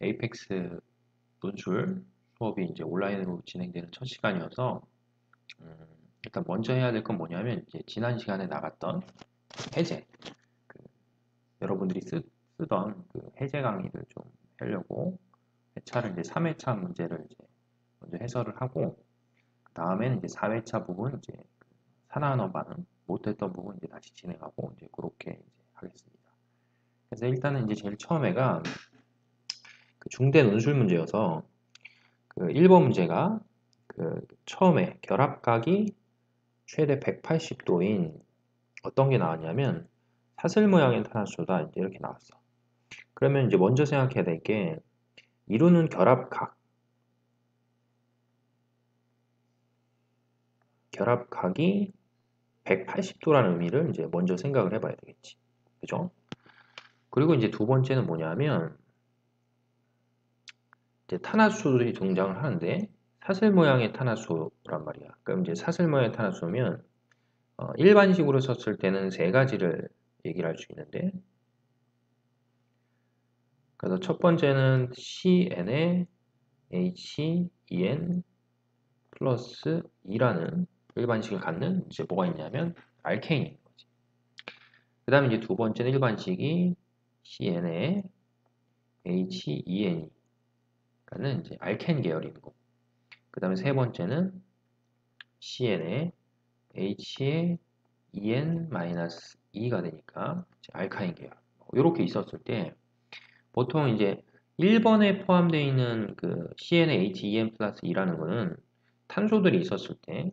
에이펙스 논술 수업이 이제 온라인으로 진행되는 첫 시간이어서 일단 먼저 해야 될 건 뭐냐면 이제 지난 시간에 나갔던 해제 여러분들이 쓰던 그 해제 강의를 좀 하려고 회차를 이제 3회차 문제를 이제 먼저 해설을 하고 그 다음에는 이제 4회차 부분 이제 하나하나 반응 못했던 부분 이제 다시 진행하고 이제 그렇게 이제 하겠습니다. 그래서 일단은 이제 제일 처음에가 그 중대 논술 문제여서 그 1번 문제가 그 처음에 결합각이 최대 180도인 어떤 게 나왔냐면 사슬 모양의 탄화수다 이제 이렇게 나왔어. 그러면 이제 먼저 생각해야 될 게 이루는 결합각이 180도라는 의미를 이제 먼저 생각을 해봐야 되겠지. 그죠? 그리고 이제 두 번째는 뭐냐면 이제 탄화수들이 등장을 하는데 사슬 모양의 탄화수란 말이야. 그럼 이제 사슬 모양의 탄화수면 일반식으로 썼을 때는 세 가지를 얘기를 할 수 있는데 그래서 첫 번째는 CN에 HEN 플러스 2라는 일반식을 갖는 이제 뭐가 있냐면 알케인인 거지. 그 다음에 이제 두 번째는 일반식이 CN에 HEN이 갖는 이제 알켄 계열인 거. 그 다음에 세 번째는 CN에 H에 EN-2가 되니까 알카인 계열. 이렇게 있었을 때 보통 이제 1번에 포함되어 있는 그 CnHEn 플러스 2라는 거는 탄소들이 있었을 때,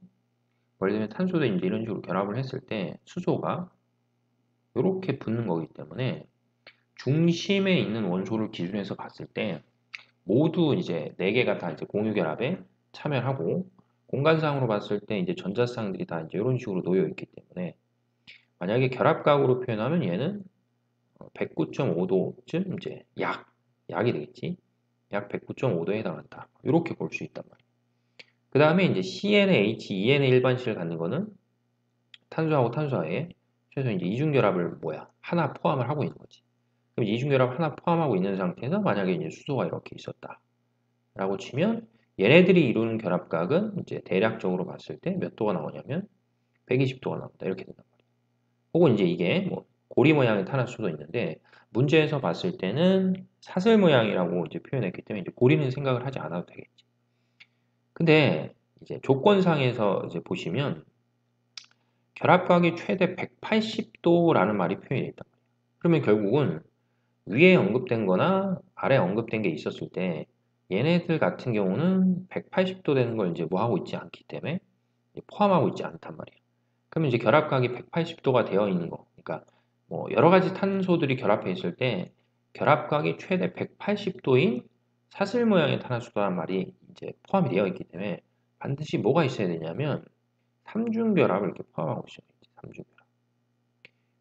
예를 들면 탄소들이 이제 이런 식으로 결합을 했을 때 수소가 이렇게 붙는 거기 때문에 중심에 있는 원소를 기준해서 봤을 때 모두 이제 4개가 다 이제 공유 결합에 참여를 하고 공간상으로 봤을 때 이제 전자쌍들이 다 이제 이런 식으로 놓여 있기 때문에 만약에 결합각으로 표현하면 얘는 109.5도쯤 이제 약이 되겠지. 약 109.5도에 해당한다. 이렇게 볼 수 있단 말이야. 그 다음에 이제 CnH, EN의 일반식을 갖는 거는 탄소하고 탄소하에 최소 이제 이중결합을 하나 포함을 하고 있는 거지. 그럼 이중결합 하나 포함하고 있는 상태에서 만약에 이제 수소가 이렇게 있었다. 라고 치면 얘네들이 이루는 결합각은 이제 대략적으로 봤을 때 몇 도가 나오냐면 120도가 나온다. 이렇게 된단 말이야. 혹은 이제 이게 뭐 고리 모양의 탄화수도 있는데 문제에서 봤을 때는 사슬 모양이라고 이제 표현했기 때문에 이제 고리는 생각을 하지 않아도 되겠지. 근데 이제 조건상에서 이제 보시면 결합각이 최대 180도라는 말이 표현이 있단 말이야. 그러면 결국은 위에 언급된 거나 아래 언급된 게 있었을 때 얘네들 같은 경우는 180도 되는 걸 이제 뭐 하고 있지 않기 때문에 포함하고 있지 않단 말이야. 그러면 이제 결합각이 180도가 되어 있는 거. 그러니까 뭐 여러 가지 탄소들이 결합해 있을 때 결합각이 최대 180도인 사슬 모양의 탄화수소란 말이 이제 포함이 되어 있기 때문에 반드시 뭐가 있어야 되냐면 삼중결합을 이렇게 포함하고 있어야지. 삼중결합.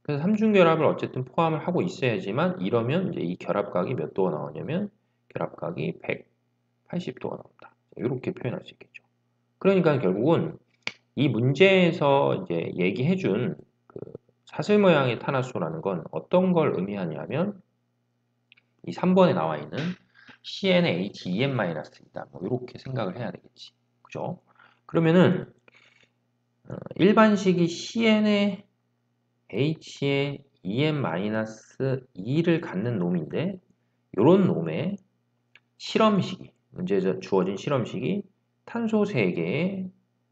그래서 삼중결합을 어쨌든 포함을 하고 있어야지만 이러면 이제 이 결합각이 몇 도가 나오냐면 결합각이 180도가 나온다. 이렇게 표현할 수 있겠죠. 그러니까 결국은 이 문제에서 이제 얘기해준 그 사슬 모양의 탄화수라는 건 어떤 걸 의미하냐면 이 3번에 나와 있는 CnHEn-이다. 뭐 이렇게 생각을 해야 되겠지. 그죠? 그러면은 일반식이 Cn의 H의 EN-2를 갖는 놈인데 이런 놈의 실험식이 문제에 주어진 실험식이 탄소 3개에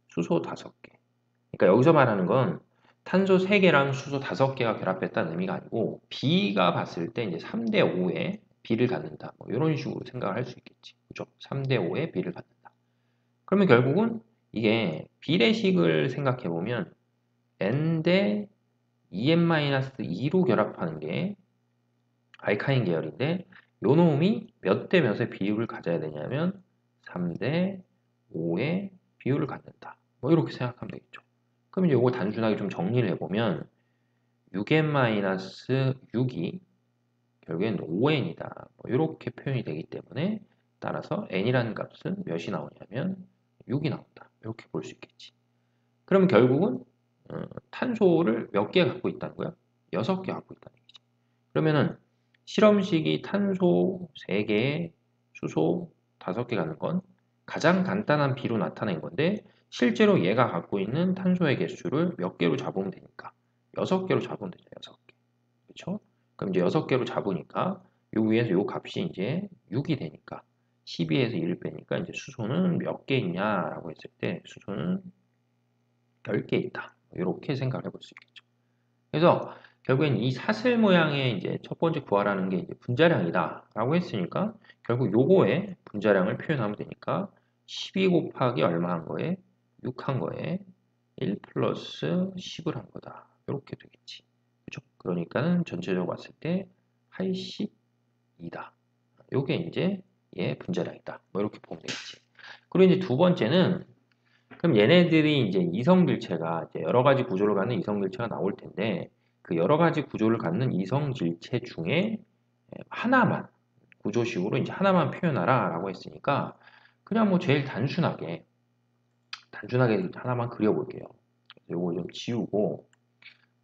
수소 5개. 그러니까 여기서 말하는 건 탄소 3개랑 수소 5개가 결합했다는 의미가 아니고 B가 봤을 때 이제 3대 5의 B를 갖는다. 뭐 이런 식으로 생각을 할 수 있겠지. 그죠? 3대 5의 B를 갖는다. 그러면 결국은 이게 비례식을 생각해 보면 N 대 EN-2로 결합하는 게 알카인 계열인데 요 놈이 몇 대 몇의 비율을 가져야 되냐면 3대 5의 비율을 갖는다. 뭐 이렇게 생각하면 되겠죠. 그럼 이제 이걸 단순하게 좀 정리를 해보면 6n-6이 결국엔 5n이다. 뭐 이렇게 표현이 되기 때문에 따라서 n이라는 값은 몇이 나오냐면 6이 나온다. 이렇게 볼 수 있겠지. 그럼 결국은 탄소를 몇 개 갖고 있다는 거야? 6개 갖고 있다는 얘기지. 그러면은 실험식이 탄소 3개에 수소 5개 갖는 건 가장 간단한 비로 나타낸 건데 실제로 얘가 갖고 있는 탄소의 개수를 몇 개로 잡으면 되니까 6개로 잡으면 되죠. 6개. 그렇죠? 그럼 이제 6개로 잡으니까 요 위에서 요 값이 이제 6이 되니까 12에서 1을 빼니까 이제 수소는 몇 개 있냐라고 했을 때 수소는 10개 있다. 이렇게 생각을 해볼 수 있겠죠. 그래서 결국엔 이 사슬 모양의 이제 첫 번째 구하라는 게 이제 분자량이다라고 했으니까 결국 요거의 분자량을 표현하면 되니까 12 곱하기 얼마 한 거에 6 한 거에 1 플러스 10을 한 거다. 이렇게 되겠지. 그죠? 그러니까는 전체적으로 봤을 때 82다. 요게 이제 얘 분자량이다. 뭐 이렇게 보면 되겠지. 그리고 이제 두 번째는 그럼 얘네들이 이제 이성질체가 이제 여러 가지 구조를 갖는 이성질체가 나올 텐데 그 여러 가지 구조를 갖는 이성질체 중에 하나만 구조식으로 이제 하나만 표현하라 라고 했으니까 그냥 뭐 제일 단순하게 하나만 그려볼게요. 요거 좀 지우고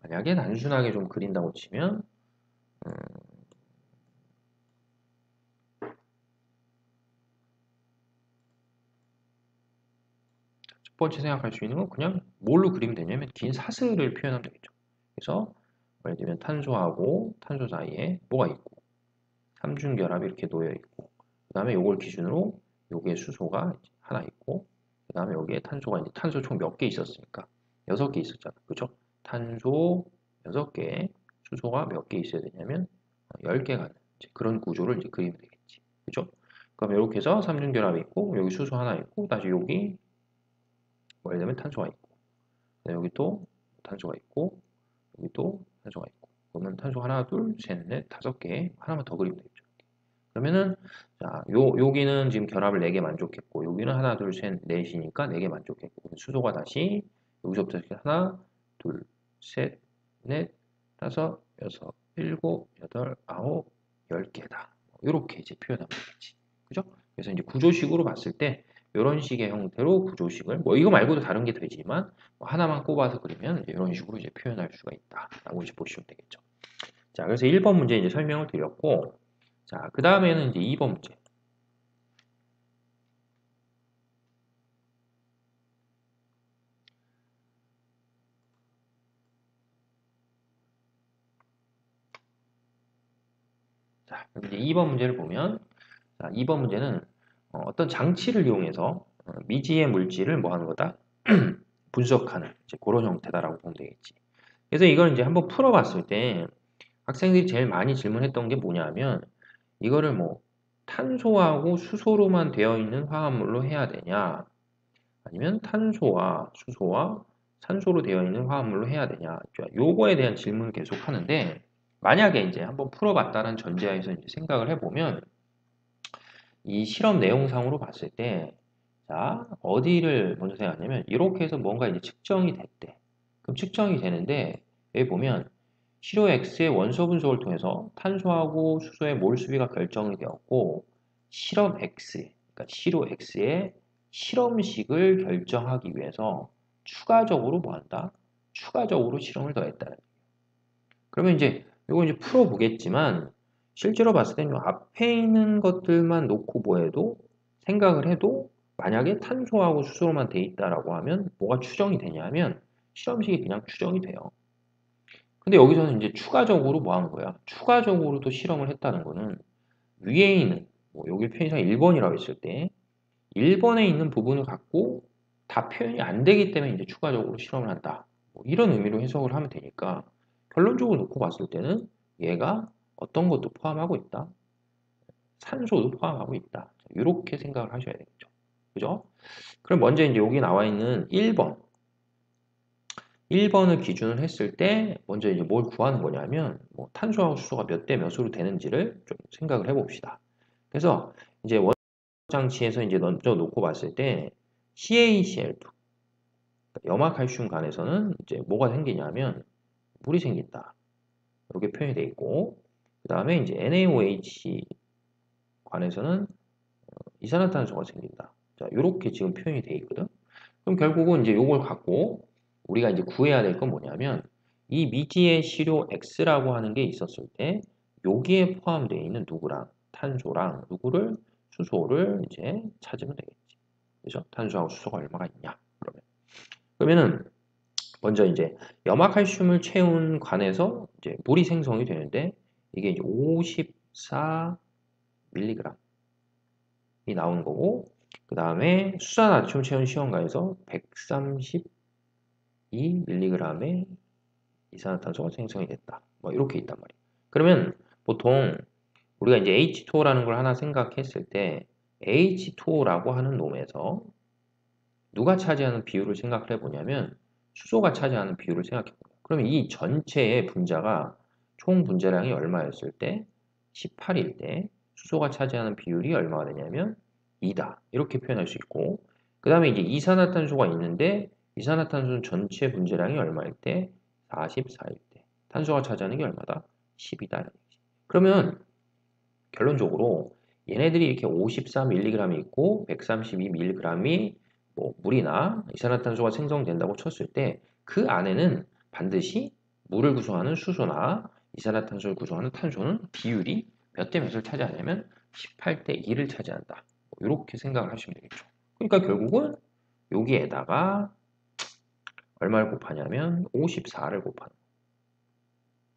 만약에 단순하게 좀 그린다고 치면 첫 번째 생각할 수 있는 건 그냥 뭘로 그리면 되냐면 긴 사슬을 표현하면 되겠죠. 그래서 예를 들면 탄소하고 탄소 사이에 뭐가 있고 삼중결합이 이렇게 놓여 있고 그 다음에 요걸 기준으로 요게 수소가 하나 있고 그 다음에 여기에 탄소가 이제 탄소 총 몇 개 있었으니까 6개 있었잖아. 그죠? 탄소 6개, 수소가 몇 개 있어야 되냐면 10개가 그런 구조를 이제 그리면 되겠지. 그죠? 그럼 이렇게 해서 삼중결합이 있고 여기 수소 하나 있고 다시 여기 예를 들면 탄소가 있고 여기 또 탄소가 있고 여기 또 탄소가 있고 그러면 탄소 하나, 둘, 셋, 넷, 5개 하나만 더 그리면 되겠죠. 그러면은 자, 여기는 지금 결합을 4개 만족했고 여기는 하나, 둘, 셋, 넷이니까 4개 만족했고 수소가 다시 여기서부터 이렇게 하나, 둘, 셋, 넷, 다섯, 여섯, 일곱, 여덟, 아홉, 10개다. 이렇게 이제 표현하면 되겠지. 그죠? 그래서 이제 구조식으로 봤을 때 이런 식의 형태로 구조식을 뭐 이거 말고도 다른 게 되지만 뭐 하나만 꼽아서 그리면 이런 식으로 이제 표현할 수가 있다라고 이제 보시면 되겠죠. 자, 그래서 1번 문제 이제 설명을 드렸고 자, 그 다음에는 이제 2번 문제. 자, 그럼 이제 2번 문제를 보면, 자, 2번 문제는 어떤 장치를 이용해서 미지의 물질을 뭐 하는 거다? 분석하는 이제 그런 형태다라고 보면 되겠지. 그래서 이걸 이제 한번 풀어봤을 때 학생들이 제일 많이 질문했던 게 뭐냐면 이거를 뭐 탄소하고 수소로만 되어 있는 화합물로 해야 되냐? 아니면 탄소와 수소와 산소로 되어 있는 화합물로 해야 되냐. 요거에 대한 질문을 계속 하는데, 만약에 이제 한번 풀어봤다는 전제하에서 이제 생각을 해보면, 이 실험 내용상으로 봤을 때, 자, 어디를 먼저 생각하냐면, 이렇게 해서 뭔가 이제 측정이 됐대. 그럼 측정이 되는데, 여기 보면, 시료 X의 원소 분석을 통해서 탄소하고 수소의 몰 수비가 결정이 되었고, 실험 X, 그러니까 시료 X의 실험식을 결정하기 위해서 추가적으로 뭐 한다? 추가적으로 실험을 더했다는 거예요. 그러면 이제 이거 이제 풀어보겠지만 실제로 봤을 때는 앞에 있는 것들만 놓고 뭐해도 생각을 해도 만약에 탄소하고 수소로만 돼 있다라고 하면 뭐가 추정이 되냐면 실험식이 그냥 추정이 돼요. 근데 여기서는 이제 추가적으로 뭐 한 거야? 추가적으로도 실험을 했다는 거는 위에 있는 뭐 여기 편의상 1번이라고 했을 때 1번에 있는 부분을 갖고 다 표현이 안 되기 때문에 이제 추가적으로 실험을 한다. 뭐 이런 의미로 해석을 하면 되니까 결론적으로 놓고 봤을 때는 얘가 어떤 것도 포함하고 있다. 산소도 포함하고 있다. 이렇게 생각을 하셔야 되겠죠. 그죠? 그럼 먼저 이제 여기 나와 있는 1번. 1번을 기준으로 했을 때 먼저 이제 뭘 구하는 거냐면 뭐 탄소하고 수소가 몇 대 몇으로 되는지를 좀 생각을 해봅시다. 그래서 이제 원소 장치에서 이제 던져 놓고 봤을 때 CaCl2 염화칼슘 간에서는 이제 뭐가 생기냐면 물이 생긴다. 이렇게 표현이 되어 있고 그 다음에 이제 NaOH 관에서는 이산화탄소가 생긴다. 자, 이렇게 지금 표현이 되어 있거든. 그럼 결국은 이제 이걸 갖고 우리가 이제 구해야 될 건 뭐냐면 이 미지의 시료 X라고 하는 게 있었을 때 여기에 포함되어 있는 누구랑 탄소랑 누구를 수소를 이제 찾으면 되겠지. 그죠? 탄수하고 수소가 얼마가 있냐? 그러면은 먼저 이제 염화칼슘을 채운 관에서 이제 물이 생성이 되는데 이게 이제 54mg이 나오는 거고 그 다음에 수산나트륨 채운 시험관에서 132mg의 이산화탄소가 생성이 됐다. 뭐 이렇게 있단 말이에요. 그러면 보통 우리가 이제 H2O라는 걸 하나 생각했을 때 H2O라고 하는 놈에서 누가 차지하는 비율을 생각을 해보냐면 수소가 차지하는 비율을 생각해보면 그러면 이 전체의 분자가 총 분자량이 얼마였을 때 18일 때 수소가 차지하는 비율이 얼마가 되냐면 2다 이렇게 표현할 수 있고 그 다음에 이제 이산화탄소가 있는데 이산화탄소는 전체 분자량이 얼마일 때 44일 때 탄소가 차지하는 게 얼마다? 10이다. 그러면 결론적으로 얘네들이 이렇게 54mg이 있고 132mg이 뭐 물이나 이산화탄소가 생성된다고 쳤을 때 그 안에는 반드시 물을 구성하는 수소나 이산화탄소를 구성하는 탄소는 비율이 몇 대 몇을 차지하냐면 18대 2를 차지한다. 이렇게 생각을 하시면 되겠죠. 그러니까 결국은 여기에다가 얼마를 곱하냐면 54를 곱하는 거예요.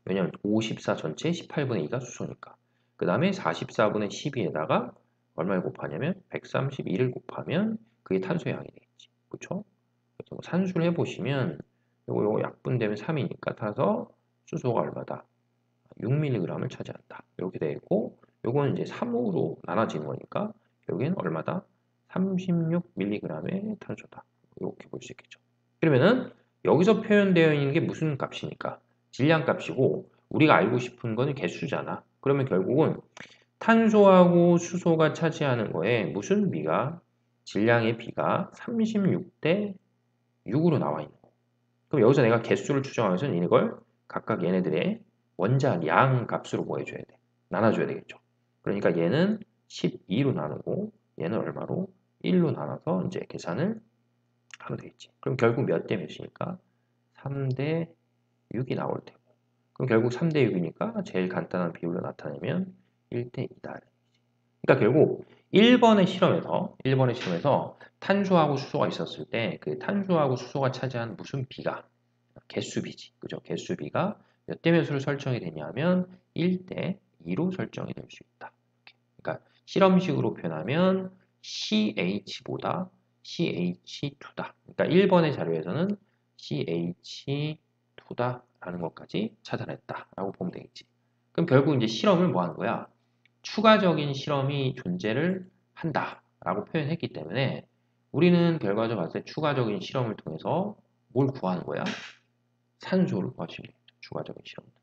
왜냐하면 54 전체 18분의 2가 수소니까. 그 다음에 44분의 12에다가 얼마를 곱하냐면 132를 곱하면 그게 탄소의 양이 되겠지. 그렇죠? 그래서 뭐 산수를 해보시면 요거 약분되면 3이니까 타서 수소가 얼마다? 6mg을 차지한다. 이렇게 되어 있고 요거는 이제 3으로 나눠지는 거니까 여기는 얼마다? 36mg의 탄소다. 이렇게 볼 수 있겠죠. 그러면은 여기서 표현되어 있는 게 무슨 값이니까? 질량 값이고 우리가 알고 싶은 거는 개수잖아. 그러면 결국은 탄소하고 수소가 차지하는 거에 무슨 비가? 질량의 비가 36대 6으로 나와 있는 거. 그럼 여기서 내가 개수를 추정하면서 이걸 각각 얘네들의 원자량 값으로 뭐 해줘야 돼? 나눠줘야 되겠죠. 그러니까 얘는 12로 나누고 얘는 얼마로? 1로 나눠서 이제 계산을 하면 되겠지. 그럼 결국 몇 대 몇이니까? 3대 6이 나올 테고. 그럼 결국 3대 6이니까 제일 간단한 비율로 나타내면 1대 2다. 그러니까 결국 1번의 실험에서 탄수하고 수소가 있었을 때 그 탄수하고 수소가 차지한 무슨 비가 개수비지. 그죠? 개수비가 몇 대 몇으로 설정이 되냐면 1대 2로 설정이 될 수 있다. 그러니까 실험식으로 표현하면 CH보다 CH2다. 그러니까 1번의 자료에서는 CH2다 라는 것까지 찾아냈다라고 보면 되겠지. 그럼 결국 이제 실험을 뭐 하는 거야? 추가적인 실험이 존재를 한다라고 표현했기 때문에 우리는 결과적으로 봤을 때 추가적인 실험을 통해서 뭘 구하는 거야? 산소를 구하시면 되겠죠. 추가적인 실험을 통해서.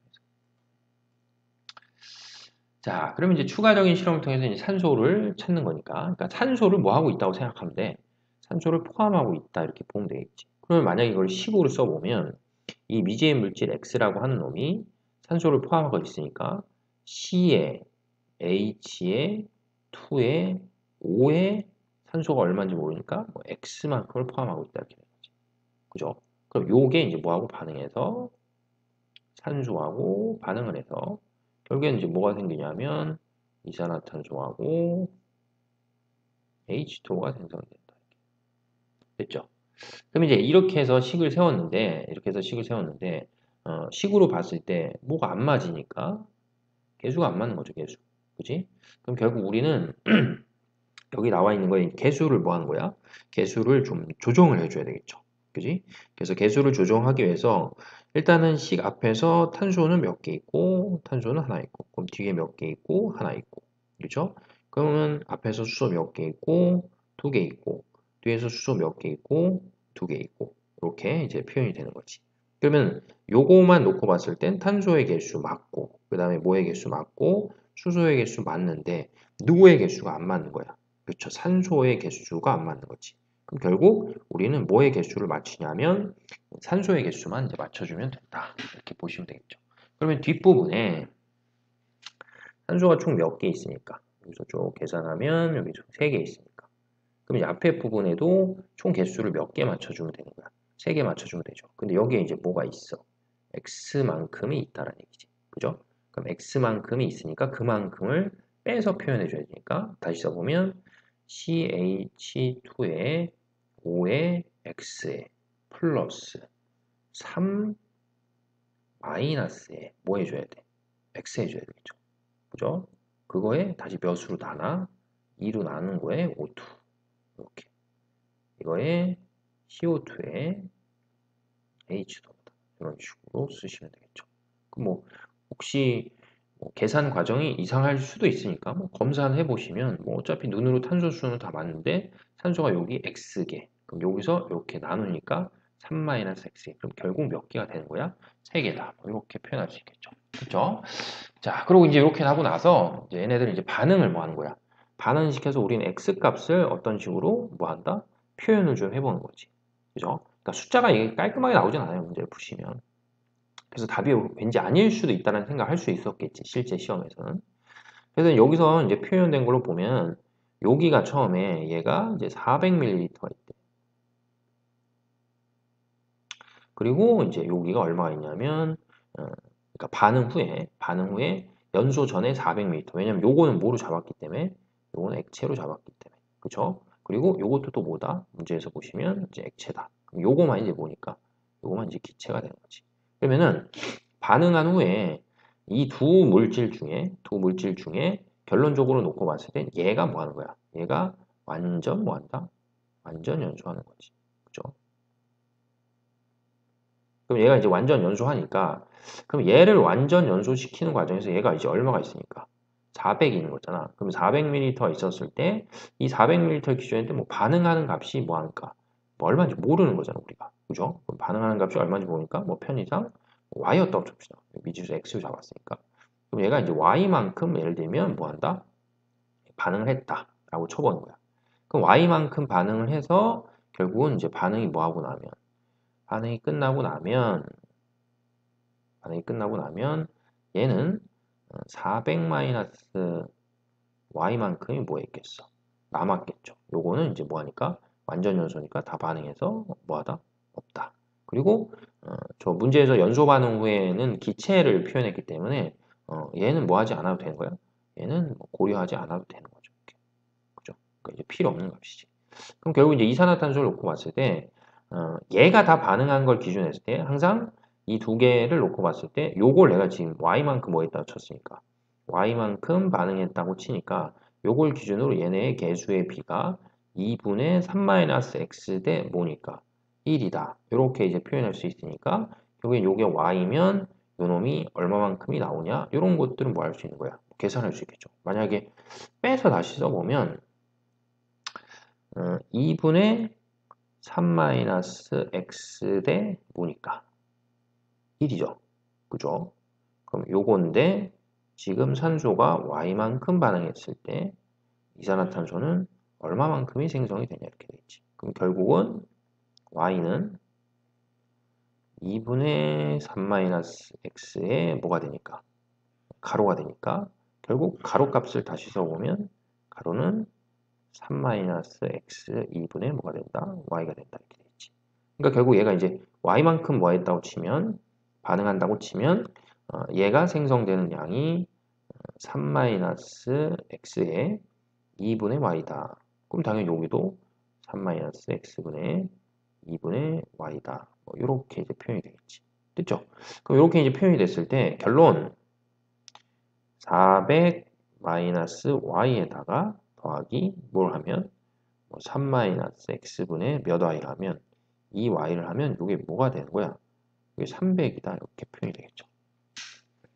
자, 그러면 이제 추가적인 실험을 통해서 이제 산소를 찾는 거니까. 그러니까 산소를 뭐 하고 있다고 생각하면 돼? 산소를 포함하고 있다 이렇게 보면 되겠지. 그러면 만약에 이걸 식으로 써보면 이 미지의 물질 X라고 하는 놈이 산소를 포함하고 있으니까 C에 H에 2에 5에 산소가 얼마인지 모르니까 뭐 X만큼을 포함하고 있다 이렇게 되는 거지. 그죠? 그럼 요게 이제 뭐하고 반응해서 산소하고 반응을 해서 결국에는 이제 뭐가 생기냐면 이산화탄소하고 H2O가 생성된다. 됐죠? 그럼 이제 이렇게 해서 식을 세웠는데 식으로 봤을 때 뭐가 안 맞으니까 개수가 안 맞는 거죠, 개수. 그지? 그럼 결국 우리는 여기 나와 있는 거에 개수를 뭐 하는 거야? 개수를 좀 조정을 해줘야 되겠죠. 그지? 그래서 개수를 조정하기 위해서 일단은 식 앞에서 탄소는 몇 개 있고 탄소는 하나 있고 그럼 뒤에 몇 개 있고 하나 있고 그렇죠? 그러면 앞에서 수소 몇 개 있고 두 개 있고 뒤에서 수소 몇 개 있고 두 개 있고 이렇게 이제 표현이 되는 거지. 그러면 요거만 놓고 봤을 땐 탄소의 개수 맞고 그 다음에 뭐의 개수 맞고 수소의 개수 맞는데 누구의 개수가 안 맞는 거야? 그렇죠. 산소의 개수가 안 맞는 거지. 그럼 결국 우리는 뭐의 개수를 맞추냐면 산소의 개수만 이제 맞춰주면 된다. 이렇게 보시면 되겠죠. 그러면 뒷부분에 산소가 총 몇 개 있으니까 여기서 쭉 계산하면 여기 총 3개 있으니까 그럼 이 앞에 부분에도 총 개수를 몇 개 맞춰주면 되는 거야. 3개 맞춰주면 되죠. 근데 여기에 이제 뭐가 있어? X만큼이 있다라는 얘기지. 그죠? 그럼 X만큼이 있으니까 그만큼을 빼서 표현해 줘야 되니까 다시 써보면 CH2에 5에 X에 플러스 3 마이너스에 뭐 해줘야 돼? X 해줘야 되겠죠. 그죠? 그거에 다시 몇으로 나눠? 2로 나눈 거에 O2 이렇게 이거에 CO2에 H2다 이런 식으로 쓰시면 되겠죠. 그럼 뭐 혹시 뭐 계산 과정이 이상할 수도 있으니까 뭐 검사해 보시면 뭐 어차피 눈으로 탄소 수는 다 맞는데 산소가 여기 X개 그럼 여기서 이렇게 나누니까 3-X 그럼 결국 몇 개가 되는 거야? 3개다 뭐 이렇게 표현할 수 있겠죠. 그렇죠? 자 그리고 이제 이렇게 하고 나서 이제 얘네들은 이제 반응을 뭐 하는 거야? 반응시켜서 우리는 X 값을 어떤 식으로 뭐 한다? 표현을 좀 해보는 거지. 그죠? 그러니까 숫자가 이게 깔끔하게 나오진 않아요. 문제를 푸시면. 그래서 답이 왠지 아닐 수도 있다는 생각을 할 수 있었겠지. 실제 시험에서는. 그래서 여기서 이제 표현된 걸로 보면 여기가 처음에 얘가 이제 400ml가 있대. 그리고 이제 여기가 얼마가 있냐면 그러니까 반응 후에 연소 전에 400ml. 왜냐면 요거는 뭐로 잡았기 때문에 요거는 액체로 잡았기 때문에. 그쵸? 그리고 요것도 또 뭐다? 문제에서 보시면 이제 액체다. 그럼 요거만 이제 뭐니까? 요거만 이제 기체가 되는 거지. 그러면은 반응한 후에 이 두 물질 중에 결론적으로 놓고 봤을 때 얘가 뭐 하는 거야? 얘가 완전 뭐 한다? 완전 연소하는 거지. 그죠? 그럼 얘가 이제 완전 연소하니까 그럼 얘를 완전 연소시키는 과정에서 얘가 이제 얼마가 있으니까 400이 있는 거잖아. 그럼 400ml 있었을 때 이 400ml 기준인데 뭐 반응하는 값이 뭐 하니까 뭐 얼마인지 모르는 거잖아 우리가. 그죠? 그럼 반응하는 값이 얼마인지 모르니까 뭐 편의상 y였다고 칩시다. 미지수 x로 잡았으니까. 그럼 얘가 이제 y만큼 예를 들면 뭐 한다? 반응을 했다라고 쳐보는 거야. 그럼 y만큼 반응을 해서 결국은 이제 반응이 뭐 하고 나면 반응이 끝나고 나면 얘는 400-y만큼이 뭐 했겠어? 남았겠죠. 요거는 이제 뭐 하니까 완전 연소니까 다 반응해서 뭐하다? 없다. 그리고 저 문제에서 연소 반응 후에는 기체를 표현했기 때문에 얘는 뭐 하지 않아도 되는 거야? 얘는 뭐 고려하지 않아도 되는 거죠. 이렇게. 그죠? 그러니까 이제 필요 없는 값이지. 그럼 결국 이제 이산화탄소를 놓고 봤을 때 얘가 다 반응한 걸 기준으로 했을 때 항상 이 두 개를 놓고 봤을 때 요걸 내가 지금 y만큼 뭐 했다고 쳤으니까 y만큼 반응했다고 치니까 요걸 기준으로 얘네의 개수의 비가 2분의 3-x 대 뭐니까 1이다. 이렇게 이제 표현할 수 있으니까 결국엔 요게 y면 요놈이 얼마만큼이 나오냐 이런 것들은 뭐 할 수 있는 거야. 계산할 수 있겠죠. 만약에 빼서 다시 써보면 2분의 3-x 대 뭐니까 1이죠. 그죠? 그럼 요건데 지금 산소가 y만큼 반응했을 때 이산화탄소는 얼마만큼이 생성이 되냐 이렇게 돼 있지. 그럼 결국은 y는 2분의 3-x에 뭐가 되니까 가로가 되니까 결국 가로 값을 다시 써보면 가로는 3-x 2분의 뭐가 된다? y가 된다 이렇게 돼 있지. 그러니까 결국 얘가 이제 y만큼 뭐 했다고 치면 반응한다고 치면 얘가 생성되는 양이 3-x의 2분의 y다. 그럼 당연히 여기도 3-x분의 2분의 y다. 뭐 이렇게 이제 표현이 되겠지. 됐죠? 그럼 이렇게 이제 표현이 됐을 때 결론 400-y에다가 더하기 뭘 하면 3-x분의 몇 y를 하면 2y를 하면 이게 뭐가 되는 거야? 이게 300이다 이렇게 표현이 되겠죠.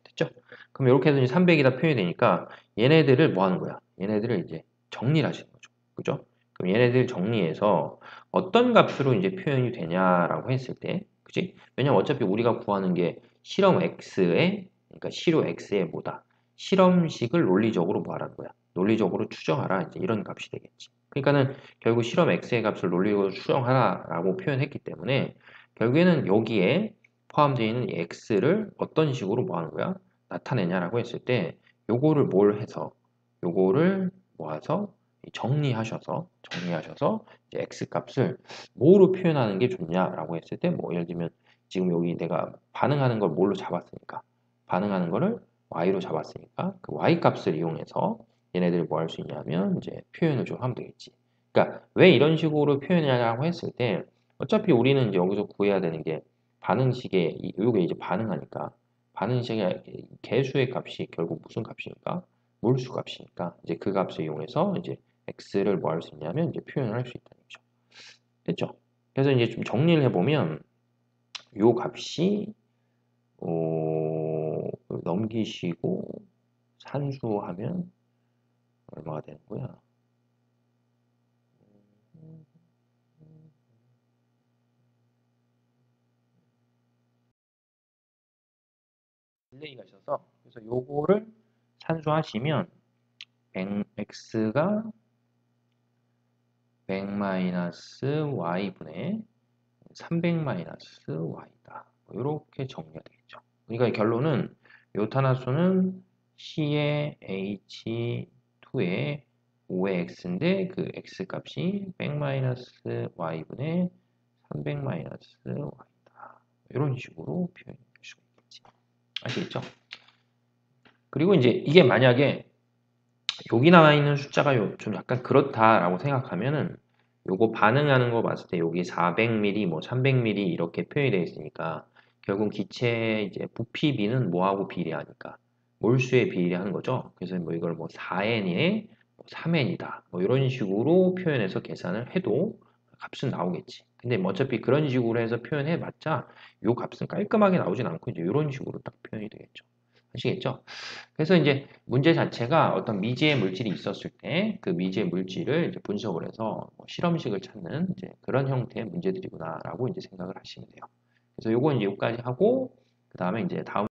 됐죠? 그럼 이렇게 해서 300이다 표현이 되니까 얘네들을 뭐 하는 거야? 얘네들을 이제 정리를 하시는 거죠. 그죠? 그럼 얘네들 정리해서 어떤 값으로 이제 표현이 되냐라고 했을 때, 그지? 왜냐면 어차피 우리가 구하는 게 실험 x에, 그러니까 실효 x에 뭐다? 실험식을 논리적으로 뭐 하라는 거야? 논리적으로 추정하라. 이제 이런 값이 되겠지. 그러니까는 결국 실험 x의 값을 논리적으로 추정하라라고 표현했기 때문에 결국에는 여기에 포함되어 있는 x를 어떤 식으로 뭐 하는 거야? 나타내냐라고 했을 때 요거를 뭘 해서 요거를 모아서 정리하셔서 이제 x 값을 뭐로 표현하는 게 좋냐라고 했을 때 뭐 예를 들면 지금 여기 내가 반응하는 걸 뭘로 잡았으니까 반응하는 거를 y로 잡았으니까 그 y 값을 이용해서 얘네들이 뭐 할 수 있냐면 이제 표현을 좀 하면 되겠지. 그러니까 왜 이런 식으로 표현하냐고 했을 때 어차피 우리는 이제 여기서 구해야 되는 게 반응식의 요게 이제 반응하니까 반응식의 개수의 값이 결국 무슨 값입니까? 몰수 값이니까 이제 그 값을 이용해서 이제 x를 뭐 할 수 있냐면 이제 표현을 할 수 있다는 거죠. 됐죠? 그래서 이제 좀 정리를 해보면 요 값이 넘기시고 산수하면 얼마가 되는 거야? 딜레이가 있어서 그래서 요거를 산수하시면 x가 100-y분의 300-y다. 이렇게 정리가 되겠죠. 그러니까 결론은 요 탄화수는 C의 H2의 5의 x인데 그 x 값이 100-y분의 300-y다. 이런 식으로 표현할 수가 있겠지. 아시겠죠? 그리고 이제 이게 만약에 여기 나와 있는 숫자가 좀 약간 그렇다라고 생각하면은 요거 반응하는 거 봤을 때 여기 400ml, 뭐 300ml 이렇게 표현이 되어 있으니까 결국 기체 이제 부피비는 뭐하고 비례하니까 몰수에 비례하는 거죠. 그래서 뭐 이걸 뭐 4n에 3n이다. 뭐 이런 식으로 표현해서 계산을 해도 값은 나오겠지. 근데 뭐 어차피 그런 식으로 해서 표현해 봤자 요 값은 깔끔하게 나오진 않고 이제 이런 식으로 딱 표현이 되겠죠. 아시겠죠? 그래서 이제 문제 자체가 어떤 미지의 물질이 있었을 때 그 미지의 물질을 이제 분석을 해서 뭐 실험식을 찾는 이제 그런 형태의 문제들이구나라고 이제 생각을 하시면 돼요. 그래서 요건 이제 여기까지 하고 그 다음에 이제 다음